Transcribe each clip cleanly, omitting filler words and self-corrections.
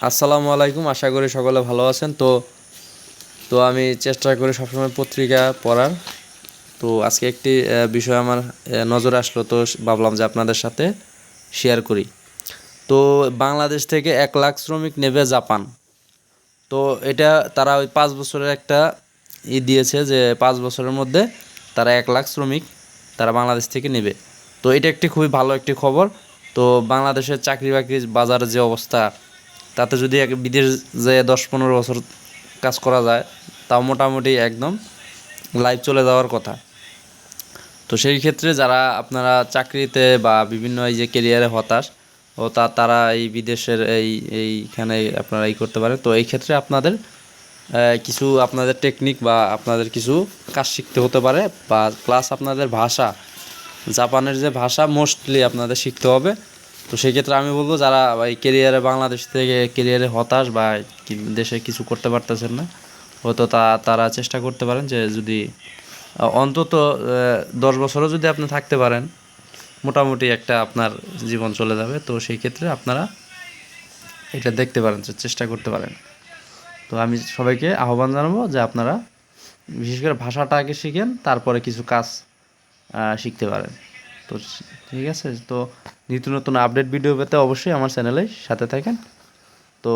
আসসালামু আলাইকুম, আশা করি সকলে ভালো আছেন। তো তো আমি চেষ্টা করি সবসময় পত্রিকা পড়ার। তো আজকে একটি বিষয় আমার নজরে আসলো, তো ভাবলাম যে আপনাদের সাথে শেয়ার করি। তো বাংলাদেশ থেকে 1 লাখ শ্রমিক নেবে জাপান। তো এটা তারা ওই 5 বছরের একটা দিয়েছে যে 5 বছরের মধ্যে তারা 1 লাখ শ্রমিক তারা বাংলাদেশ থেকে নেবে। তো এটা একটি খুবই ভালো একটি খবর। তো বাংলাদেশের চাকরি বাকরির বাজারের যে অবস্থা, তাতে যদি এক বিদেশ যেয়ে 10-15 বছর কাজ করা যায়, তাও মোটামুটি একদম লাইফ চলে যাওয়ার কথা। তো সেই ক্ষেত্রে যারা আপনারা চাকরিতে বা বিভিন্ন এই যে কেরিয়ারে হতাশ ও তারা এই বিদেশের এইখানে আপনারা করতে পারে। তো এই ক্ষেত্রে আপনাদের কিছু আপনাদের টেকনিক বা আপনাদের কিছু কাজ শিখতে হতে পারে, বা প্লাস আপনাদের ভাষা, জাপানের যে ভাষা মোস্টলি আপনাদের শিখতে হবে। তো সেই ক্ষেত্রে আমি বলবো যারা এই কেরিয়ারে বাংলাদেশ থেকে কেরিয়ারে হতাশ বা দেশে কিছু করতে পারতেছেন না, হয়তো তারা চেষ্টা করতে পারেন যে যদি অন্তত 10 বছরও যদি আপনি থাকতে পারেন, মোটামুটি একটা আপনার জীবন চলে যাবে। তো সেই ক্ষেত্রে আপনারা এটা দেখতে পারেন, চেষ্টা করতে পারেন। তো আমি সবাইকে আহ্বান জানাবো যে আপনারা বিশেষ করে ভাষাটা আগে শিখেন, তারপরে কিছু কাজ শিখতে পারেন। তো ঠিক আছে। তো নিত্য নতুন আপডেট ভিডিও পেতে অবশ্যই আমার চ্যানেলে সাথে থাকেন। তো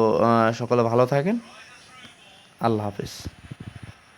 সকলে ভালো থাকেন। আল্লাহ হাফিজ।